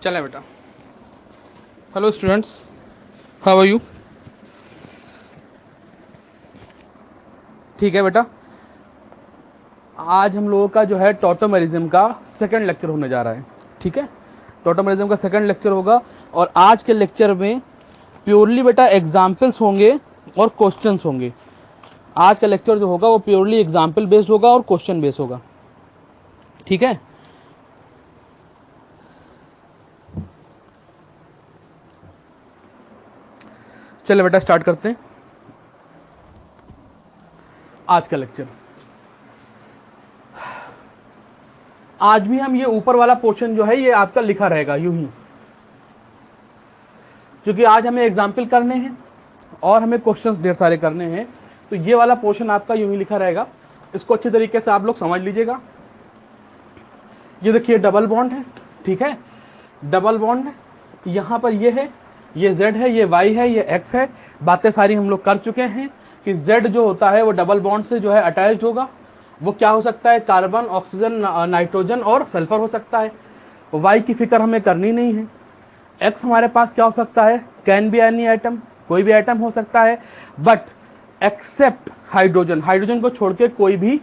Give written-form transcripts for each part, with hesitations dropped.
चलें बेटा। Hello students, how are you? ठीक है बेटा, आज हम लोगों का जो है टॉटोमेरिज्म का सेकंड लेक्चर होने जा रहा है। ठीक है, टॉटोमेरिज्म का सेकंड लेक्चर होगा और आज के लेक्चर में प्योरली बेटा एग्जाम्पल्स होंगे और क्वेश्चंस होंगे। आज का लेक्चर जो होगा वो प्योरली एग्जाम्पल बेस्ड होगा और क्वेश्चन बेस्ड होगा। ठीक है, चलो बेटा स्टार्ट करते हैं आज का लेक्चर। आज भी हम ये ऊपर वाला पोर्शन जो है ये आपका लिखा रहेगा यूं ही, क्योंकि आज हमें एग्जाम्पल करने हैं और हमें क्वेश्चंस ढेर सारे करने हैं, तो ये वाला पोर्शन आपका यूं ही लिखा रहेगा। इसको अच्छे तरीके से आप लोग समझ लीजिएगा। ये देखिए डबल बॉन्ड है, ठीक है, डबल बॉन्ड यहां पर ये है, ये Z है, ये Y है, ये X है। बातें सारी हम लोग कर चुके हैं कि Z जो होता है वो डबल बॉन्ड से जो है अटैच्ड होगा। वो क्या हो सकता है? कार्बन, ऑक्सीजन, नाइट्रोजन और सल्फर हो सकता है। Y की फिक्र हमें करनी नहीं है। X हमारे पास क्या हो सकता है? कैन बी एनी एटम, कोई भी एटम हो सकता है, बट एक्सेप्ट हाइड्रोजन, हाइड्रोजन को छोड़ के कोई भी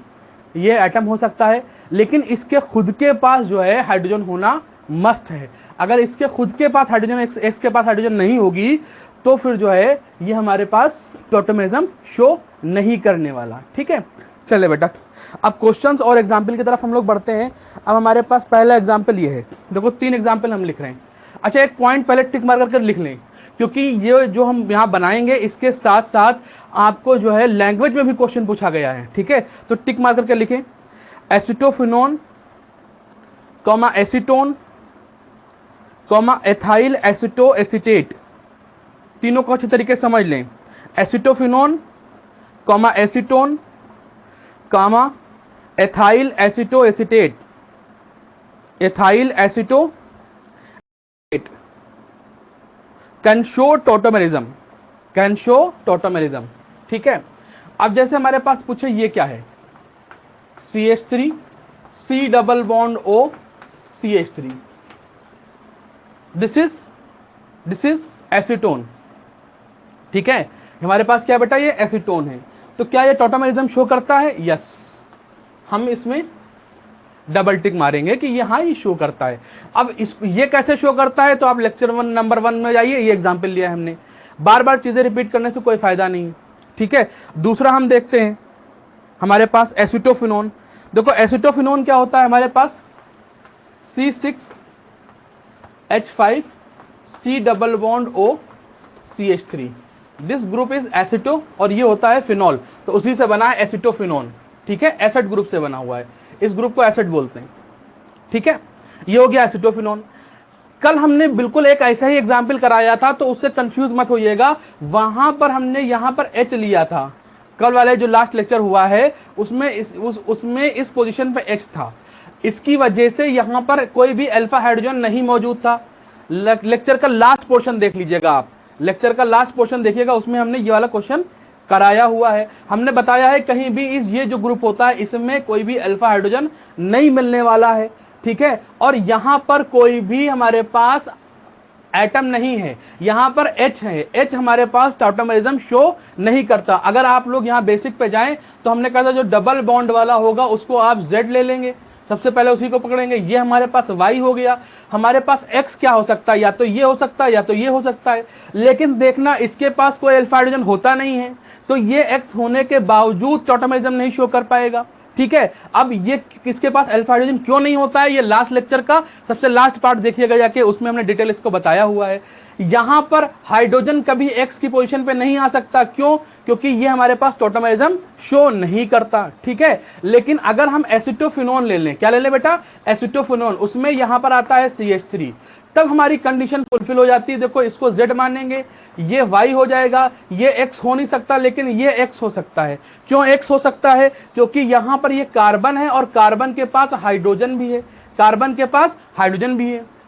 ये एटम हो सकता है। लेकिन इसके खुद के पास जो है हाइड्रोजन होना मस्ट है। अगर इसके खुद के पास हाइड्रोजन, एक्स के पास हाइड्रोजन नहीं होगी तो फिर जो है ये हमारे पास टॉटोमेरिज्म शो नहीं करने वाला। ठीक है, चले बेटा अब क्वेश्चंस और एग्जाम्पल की तरफ हम लोग बढ़ते हैं। अब हमारे पास पहला एग्जाम्पल ये है, देखो 3 एग्जाम्पल हम लिख रहे हैं। अच्छा, एक पॉइंट पहले टिक मार करके लिख लें, क्योंकि ये जो हम यहाँ बनाएंगे इसके साथ साथ आपको जो है लैंग्वेज में भी क्वेश्चन पूछा गया है। ठीक है, तो टिक मार करके लिखें acetophenone, comma acetone, comma ethyl aceto acetate. तीनों को अच्छे तरीके से समझ लें। Acetophenone, comma acetone, comma ethyl aceto acetate, ethyl aceto can show tautomerism, can show tautomerism. ठीक है, अब जैसे हमारे पास पूछे ये क्या है? CH3, C double bond O, CH3। This is acetone. ठीक है, हमारे पास क्या बेटा? ये एसीटोन है। तो क्या ये टॉटोमेरिज्म शो करता है? यस, हम इसमें डबल टिक मारेंगे कि ये हाँ ये शो करता है। अब ये कैसे शो करता है? तो आप लेक्चर नंबर 1 में जाइए, ये एग्जाम्पल लिया है हमने। बार बार चीजें रिपीट करने से कोई फायदा नहीं। ठीक है, दूसरा हम देखते हैं हमारे पास एसिटोफिनोन। देखो एसिटोफिनोन क्या होता है हमारे पास? C6H5 C double bond O CH3। This group is aceto और ये होता है फिनॉल, तो उसी से बना है एसिटोफिनोन। ठीक है, एसिड ग्रुप से बना हुआ है, इस ग्रुप को एसिड बोलते हैं। ठीक है, ये हो गया एसिटोफिनोन। कल हमने बिल्कुल एक ऐसा ही एग्जाम्पल कराया था, तो उससे कंफ्यूज मत होइएगा। वहां पर हमने यहां पर H लिया था। कल वाले जो लास्ट लेक्चर हुआ है उसमें इस पोजीशन पे H था। इसकी वजह से यहां पर कोई भी अल्फा हाइड्रोजन नहीं मौजूद था। लेक्चर का लास्ट पोर्शन देख लीजिएगा आप, लेक्चर का लास्ट पोर्शन देखिएगा, उसमें हमने ये वाला क्वेश्चन कराया हुआ है। हमने बताया है कहीं भी ये जो ग्रुप होता है इसमें कोई भी अल्फा हाइड्रोजन नहीं मिलने वाला है। ठीक है, और यहां पर कोई भी हमारे पास एटम नहीं है, यहां पर H है। H हमारे पास टॉटोमेरिज्म शो नहीं करता। अगर आप लोग यहां बेसिक पे जाएं तो हमने कहा था जो डबल बॉन्ड वाला होगा उसको आप Z ले लेंगे, सबसे पहले उसी को पकड़ेंगे। ये हमारे पास Y हो गया। हमारे पास X क्या हो सकता है? या तो ये हो सकता है या तो ये हो सकता है। लेकिन देखना इसके पास कोई अल्फा हाइड्रोजन होता नहीं है, तो ये X होने के बावजूद टॉटोमेरिज्म नहीं शो कर पाएगा। ठीक है, अब ये किसके पास अल्फा हाइड्रोजन क्यों नहीं होता है? ये लास्ट लेक्चर का सबसे लास्ट पार्ट देखिएगा जाके, उसमें हमने डिटेल इसको बताया हुआ है। यहां पर हाइड्रोजन कभी X की पोजीशन पे नहीं आ सकता। क्यों? क्योंकि ये हमारे पास टॉटोमेरिज्म शो नहीं करता। ठीक है, लेकिन अगर हम एसिटोफिनोन ले लें, क्या ले लें बेटा? एसिटोफिनोन, उसमें यहां पर आता है CH3, तब हमारी कंडीशन फुलफिल हो जाती है। देखो इसको Z मानेंगे, ये Y हो जाएगा, ये X हो नहीं सकता, लेकिन ये X हो सकता है। क्यों X हो सकता है? क्योंकि यहां पर ये कार्बन है और कार्बन के पास हाइड्रोजन भी है, कार्बन के पास हाइड्रोजन भी है।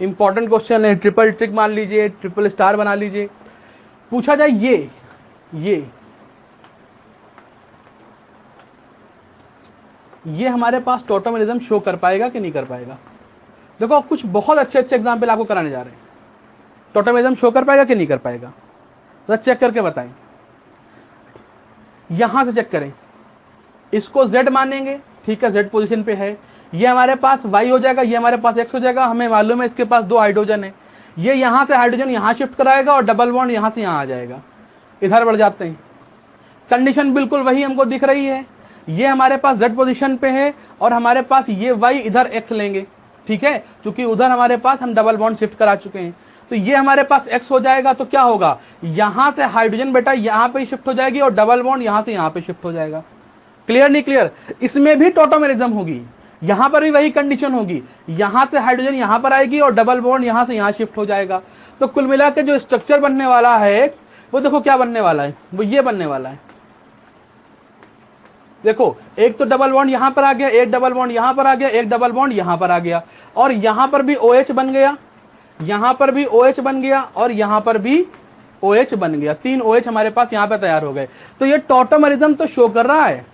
इंपॉर्टेंट क्वेश्चन है, ट्रिपल ट्रिक मान लीजिए, ट्रिपल स्टार बना लीजिए। पूछा जाए ये हमारे पास टोटोमेरिज्म शो कर पाएगा कि नहीं कर पाएगा? देखो कुछ बहुत अच्छे अच्छे एग्जाम्पल आपको कराने जा रहे हैं। टोटोमेरिज्म शो कर पाएगा कि नहीं कर पाएगा? तो चेक करके बताएं। यहां से चेक करें, इसको Z मानेंगे, ठीक है, Z पोजीशन पे है। ये हमारे पास Y हो जाएगा, ये हमारे पास X हो जाएगा। हमें मालूम है इसके पास 2 हाइड्रोजन है। ये यहां से हाइड्रोजन यहां शिफ्ट कराएगा और डबल बॉन्ड यहां से यहां आ जाएगा। इधर बढ़ जाते हैं, कंडीशन बिल्कुल वही हमको दिख रही है। ये हमारे पास Z पोजीशन पे है और हमारे पास ये Y इधर X लेंगे, ठीक है, क्योंकि उधर हमारे पास हम डबल बॉन्ड शिफ्ट करा चुके हैं। तो ये हमारे पास X हो जाएगा। तो क्या होगा, यहां से हाइड्रोजन बेटा यहां पे शिफ्ट हो जाएगी और डबल बॉन्ड यहां से यहां पे शिफ्ट हो जाएगा। क्लियर नहीं क्लियर? इसमें भी टोटोमेरिज्म होगी, यहां पर भी वही कंडीशन होगी। यहां से हाइड्रोजन यहां पर आएगी और डबल बॉन्ड यहां से यहां शिफ्ट हो जाएगा। तो कुल मिलाकर जो स्ट्रक्चर बनने वाला है वो देखो क्या बनने वाला है, वो ये बनने वाला है। देखो एक तो डबल बॉन्ड यहां पर आ गया, एक डबल बॉन्ड यहां पर आ गया, एक डबल बॉन्ड यहां पर आ गया, और यहां पर भी OH बन गया, यहां पर भी OH बन गया, और यहां पर भी OH बन गया। 3 OH हमारे पास यहां पर तैयार हो गए। तो ये टोटोमेरिज्म तो शो कर रहा है,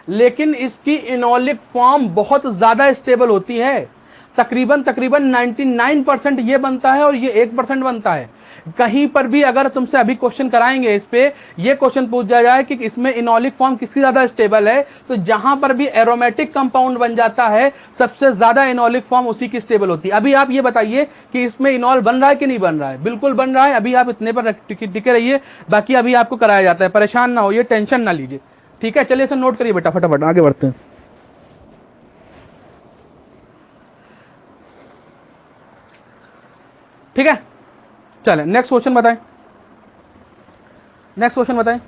लेकिन इसकी इनोलिक फॉर्म बहुत ज्यादा स्टेबल होती है। तकरीबन 99% ये बनता है और ये 1% बनता है। कहीं पर भी अगर तुमसे अभी क्वेश्चन कराएंगे इस पे, ये क्वेश्चन पूछ जाए कि इसमें इनोलिक फॉर्म किसकी ज्यादा स्टेबल है, तो जहां पर भी एरोमेटिक कंपाउंड बन जाता है सबसे ज्यादा इनोलिक फॉर्म उसी की स्टेबल होती है। अभी आप ये बताइए कि इसमें इनॉल बन रहा है कि नहीं बन रहा है? बिल्कुल बन रहा है। अभी आप इतने पर टिके रहिए, बाकी अभी आपको कराया जाता है, परेशान ना होइए, टेंशन ना लीजिए, ठीक है। चलिए इसे नोट करिए बेटा, फटाफट आगे बढ़ते हैं। ठीक है, चलें नेक्स्ट क्वेश्चन बताएं, नेक्स्ट क्वेश्चन बताएं।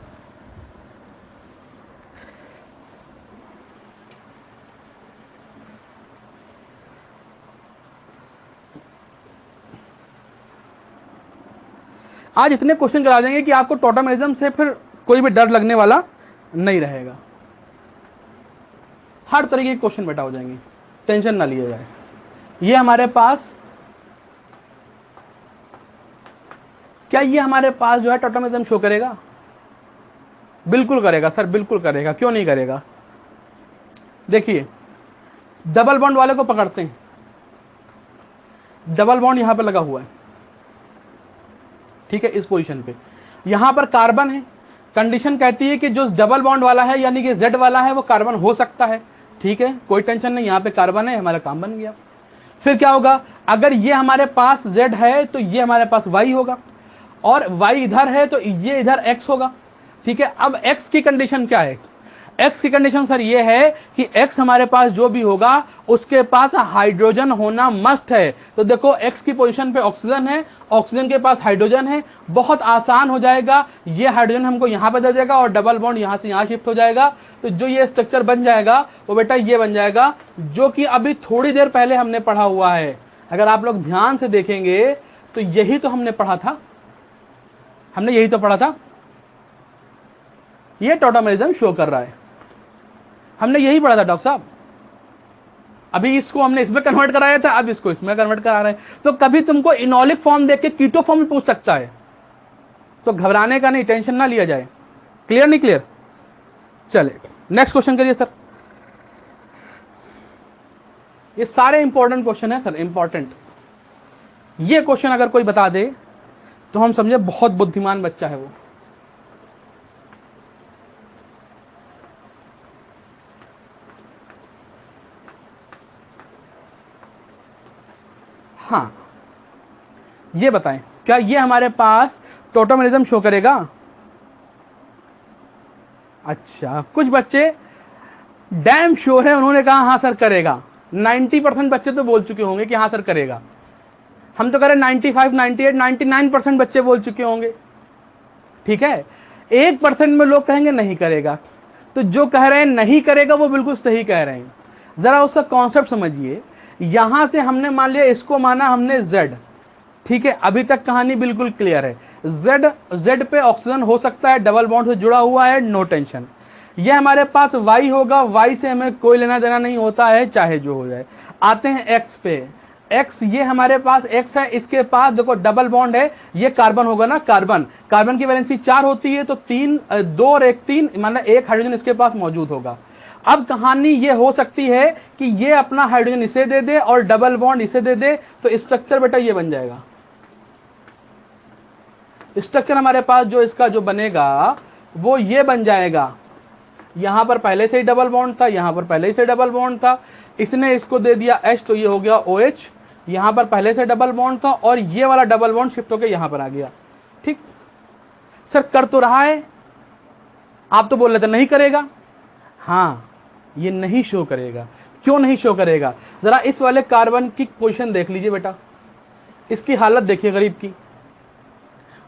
आज इतने क्वेश्चन करा देंगे कि आपको टोटोमेरिज्म से फिर कोई भी डर लगने वाला नहीं रहेगा। हर तरीके के क्वेश्चन बेटा हो जाएंगे, टेंशन ना लिया जाए। ये हमारे पास, क्या ये हमारे पास जो है टोटोमेरिज्म शो करेगा? बिल्कुल करेगा सर, बिल्कुल करेगा, क्यों नहीं करेगा? देखिए डबल बॉन्ड वाले को पकड़ते हैं, डबल बॉन्ड यहां पर लगा हुआ है, ठीक है, इस पोजीशन पे। यहां पर कार्बन है, कंडीशन कहती है कि जो डबल बॉन्ड वाला है यानी कि Z वाला है वो कार्बन हो सकता है, ठीक है, कोई टेंशन नहीं, यहां पे कार्बन है, हमारा काम बन गया। फिर क्या होगा, अगर ये हमारे पास Z है तो ये हमारे पास Y होगा, और Y इधर है तो ये इधर X होगा, ठीक है। अब X की कंडीशन क्या है? X की कंडीशन सर ये है कि X हमारे पास जो भी होगा उसके पास हाइड्रोजन होना मस्ट है। तो देखो X की पोजीशन पे ऑक्सीजन है, ऑक्सीजन के पास हाइड्रोजन है, बहुत आसान हो जाएगा। ये हाइड्रोजन हमको यहां पर दे देगा और डबल बॉन्ड यहां से यहां शिफ्ट हो जाएगा। तो जो ये स्ट्रक्चर बन जाएगा वो बेटा ये बन जाएगा, जो कि अभी थोड़ी देर पहले हमने पढ़ा हुआ है। अगर आप लोग ध्यान से देखेंगे तो यही तो हमने पढ़ा था, हमने यही तो पढ़ा था। ये टोटोमेरिज्म शो कर रहा है, हमने यही पढ़ा था डॉक्टर साहब। अभी इसको हमने इसमें कन्वर्ट कराया था, अब इसको इसमें कन्वर्ट करा रहे हैं। तो कभी तुमको इनोलिक फॉर्म देख के कीटो फॉर्म पूछ सकता है, तो घबराने का नहीं, टेंशन ना लिया जाए। क्लियर नहीं क्लियर? चले नेक्स्ट क्वेश्चन करिए सर। ये सारे इंपॉर्टेंट क्वेश्चन है सर, इंपॉर्टेंट। ये क्वेश्चन अगर कोई बता दे तो हम समझे बहुत बुद्धिमान बच्चा है वो। हाँ, ये बताएं, क्या ये हमारे पास टोटोमेरिज्म शो करेगा? अच्छा, कुछ बच्चे डैम श्योर है, उन्होंने कहा हाँ सर करेगा। 90% बच्चे तो बोल चुके होंगे कि हाँ सर करेगा। हम तो कह रहे 95, 98, 99% बच्चे बोल चुके होंगे, ठीक है। 1% में लोग कहेंगे नहीं करेगा। तो जो कह रहे हैं नहीं करेगा वो बिल्कुल सही कह रहे हैं। जरा उसका कॉन्सेप्ट समझिए। यहां से हमने मान लिया, इसको माना हमने Z, ठीक है, अभी तक कहानी बिल्कुल क्लियर है। Z पे ऑक्सीजन हो सकता है, डबल बॉन्ड से जुड़ा हुआ है, नो टेंशन। ये हमारे पास Y होगा, Y से हमें कोई लेना देना नहीं होता है, चाहे जो हो जाए। आते हैं X पे। X, ये हमारे पास X है, इसके पास देखो डबल बॉन्ड है, ये कार्बन होगा ना, कार्बन की वैलेंसी 4 होती है, तो 2 और 1 3, मतलब 1 हाइड्रोजन इसके पास मौजूद होगा। अब कहानी ये हो सकती है कि ये अपना हाइड्रोजन इसे दे दे और डबल बॉन्ड इसे दे दे, तो स्ट्रक्चर बेटा ये बन जाएगा। स्ट्रक्चर हमारे पास जो इसका जो बनेगा वो ये बन जाएगा। यहां पर पहले से ही डबल बॉन्ड था, यहां पर पहले से डबल बॉन्ड था, इसने इसको दे दिया H, तो ये हो गया OH। यहां पर पहले से डबल बॉन्ड था और ये वाला डबल बॉन्ड शिफ्ट होकर यहां पर आ गया। ठीक सर, कर तो रहा है, आप तो बोल रहे थे नहीं करेगा। हाँ, ये नहीं शो करेगा। क्यों नहीं शो करेगा? जरा इस वाले कार्बन की पोजीशन देख लीजिए बेटा, इसकी हालत देखिए गरीब की।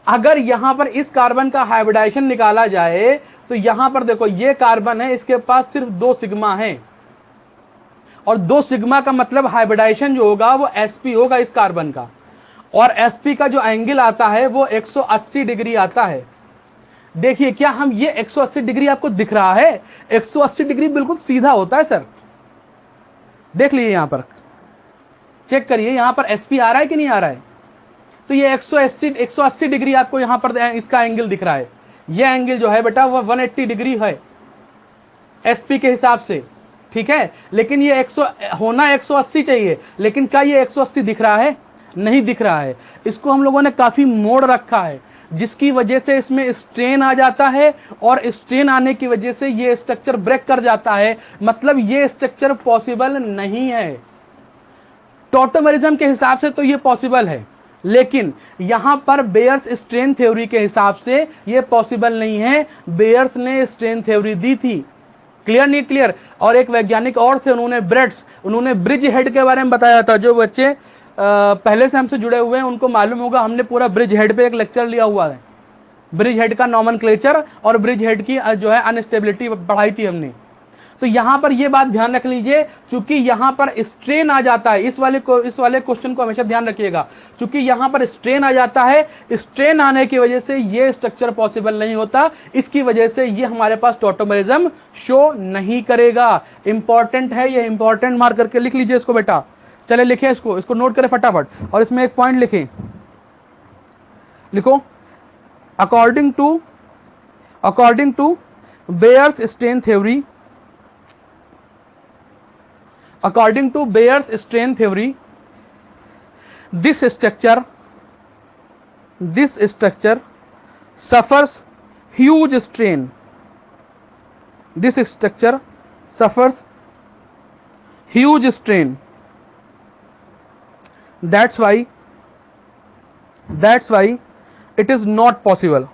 अगर यहां पर इस कार्बन का हाइब्रिडाइजेशन निकाला जाए तो यहां पर देखो ये कार्बन है, इसके पास सिर्फ 2 सिग्मा है, और 2 सिग्मा का मतलब हाइब्रिडाइजेशन जो होगा वो sp होगा इस कार्बन का, और sp का जो एंगल आता है वो 180 डिग्री आता है। देखिए क्या हम ये 180 डिग्री आपको दिख रहा है? 180 डिग्री बिल्कुल सीधा होता है सर, देख लीजिए यहां पर, चेक करिए यहां पर sp आ रहा है कि नहीं आ रहा है। तो ये 180 डिग्री आपको यहां पर इसका एंगल दिख रहा है। ये एंगल जो है बेटा वो 180 डिग्री है sp के हिसाब से, ठीक है। लेकिन ये 100 होना 180 चाहिए, लेकिन क्या ये 180 दिख रहा है? नहीं दिख रहा है। इसको हम लोगों ने काफी मोड़ रखा है, जिसकी वजह से इसमें स्ट्रेन आ जाता है, और स्ट्रेन आने की वजह से ये स्ट्रक्चर ब्रेक कर जाता है, मतलब ये स्ट्रक्चर पॉसिबल नहीं है। टॉटोमेरिज्म के हिसाब से तो ये पॉसिबल है, लेकिन यहां पर बेयर्स स्ट्रेन थ्योरी के हिसाब से ये पॉसिबल नहीं है। बेयर्स ने स्ट्रेन थ्योरी दी थी, क्लियर नहीं क्लियर। और एक वैज्ञानिक और थे, उन्होंने ब्रिज हेड के बारे में बताया था। जो बच्चे पहले से हमसे जुड़े हुए हैं उनको मालूम होगा, हमने पूरा ब्रिज हेड पे एक लेक्चर लिया हुआ है। ब्रिज हेड का नॉमेनक्लेचर और ब्रिज हेड की जो है अनस्टेबिलिटी पढ़ाई थी हमने। तो यहां पर ये बात ध्यान रख लीजिए, क्योंकि यहां पर स्ट्रेन आ जाता है। इस वाले क्वेश्चन को हमेशा ध्यान रखिएगा, क्योंकि यहां पर स्ट्रेन आ जाता है। स्ट्रेन आने की वजह से ये स्ट्रक्चर पॉसिबल नहीं होता, इसकी वजह से ये हमारे पास टॉटोमेरिज्म शो नहीं करेगा। इंपॉर्टेंट है ये, इंपॉर्टेंट मार्क करके लिख लीजिए इसको बेटा। चले लिखे इसको नोट करें फटाफट, और इसमें एक पॉइंट लिखें, लिखो according to Bayer's strain theory, according to Bayer's strain theory, this structure suffers huge strain. This structure suffers huge strain. That's why it is not possible.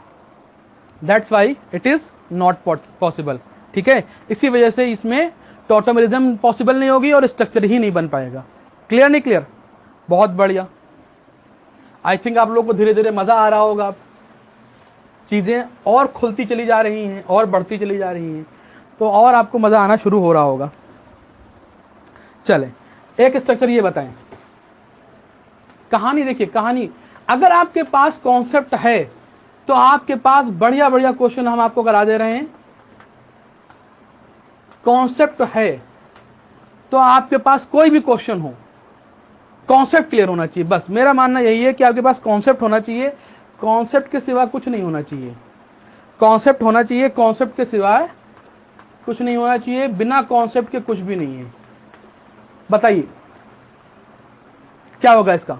ठीक है, इसी वजह से इसमें टॉटोमेरिज्म पॉसिबल नहीं होगी और स्ट्रक्चर ही नहीं बन पाएगा। क्लियर नहीं क्लियर? बहुत बढ़िया। आई थिंक आप लोगों को धीरे धीरे मजा आ रहा होगा, चीजें और खुलती चली जा रही हैं और बढ़ती चली जा रही हैं, तो और आपको मजा आना शुरू हो रहा होगा। चले एक स्ट्रक्चर ये बताएं, कहानी देखिए, कहानी अगर आपके पास कॉन्सेप्ट है तो आपके पास बढ़िया बढ़िया क्वेश्चन हम आपको करा दे रहे हैं। कॉन्सेप्ट है तो आपके पास कोई भी क्वेश्चन हो, कॉन्सेप्ट क्लियर होना चाहिए। बस मेरा मानना यही है कि आपके पास कॉन्सेप्ट होना चाहिए, कॉन्सेप्ट के सिवा कुछ नहीं होना चाहिए। कॉन्सेप्ट होना चाहिए, कॉन्सेप्ट के सिवाय कुछ नहीं होना चाहिए। बिना कॉन्सेप्ट के कुछ भी नहीं है। बताइए क्या होगा इसका?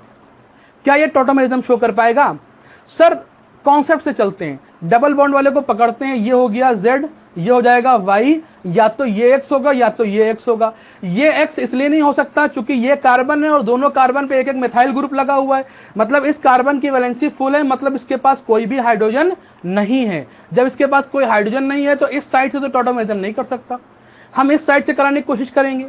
क्या ये टॉटोमेरिज्म शो कर पाएगा? सर कॉन्सेप्ट से चलते हैं, डबल बॉन्ड वाले को पकड़ते हैं, ये हो गया Z, ये हो जाएगा Y, या तो ये X होगा या तो ये X होगा। ये X इसलिए नहीं हो सकता क्योंकि ये कार्बन है और दोनों कार्बन पे एक एक मिथाइल ग्रुप लगा हुआ है, मतलब इस कार्बन की वैलेंसी फुल है, मतलब इसके पास कोई भी हाइड्रोजन नहीं है। जब इसके पास कोई हाइड्रोजन नहीं है तो इस साइड से तो टॉटोमेरिज्म नहीं कर सकता। हम इस साइड से कराने की कोशिश करेंगे।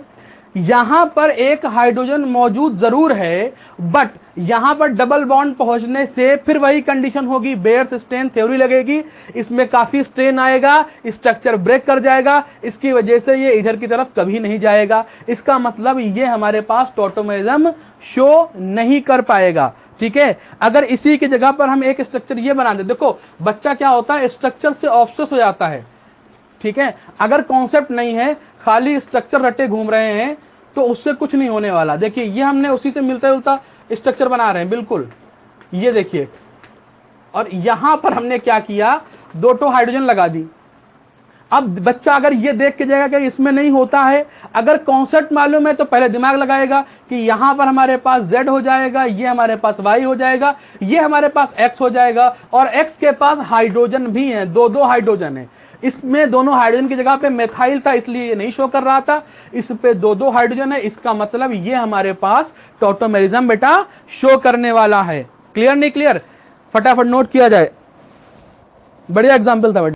यहां पर एक हाइड्रोजन मौजूद जरूर है, बट यहां पर डबल बॉन्ड पहुंचने से फिर वही कंडीशन होगी, बेयर्स स्ट्रेन थ्योरी लगेगी, इसमें काफी स्ट्रेन आएगा, स्ट्रक्चर ब्रेक कर जाएगा, इसकी वजह से ये इधर की तरफ कभी नहीं जाएगा। इसका मतलब ये हमारे पास टॉटोमेरिज्म शो नहीं कर पाएगा। ठीक है, अगर इसी की जगह पर हम एक स्ट्रक्चर ये बना दे, देखो बच्चा क्या होता है, स्ट्रक्चर से ऑब्सेस हो जाता है। ठीक है, अगर कॉन्सेप्ट नहीं है, खाली स्ट्रक्चर रटे घूम रहे हैं, तो उससे कुछ नहीं होने वाला। देखिए ये हमने उसी से मिलता जुलता स्ट्रक्चर बना रहे हैं बिल्कुल, ये देखिए। और यहां पर हमने क्या किया, 2 हाइड्रोजन लगा दी। अब बच्चा अगर ये देख के जाएगा कि इसमें नहीं होता है, अगर कॉन्सेप्ट मालूम है तो पहले दिमाग लगाएगा कि यहां पर हमारे पास Z हो जाएगा, ये हमारे पास Y हो जाएगा, ये हमारे पास X हो जाएगा, और X के पास हाइड्रोजन भी है, 2 हाइड्रोजन है। इसमें दोनों हाइड्रोजन की जगह पे मेथाइल था, इसलिए ये नहीं शो कर रहा था। इस पे 2 हाइड्रोजन है, इसका मतलब ये हमारे पास टॉटोमेरिज्म बेटा शो करने वाला है। क्लियर नहीं क्लियर? फटाफट नोट किया जाए, बढ़िया एग्जाम्पल था बेटा।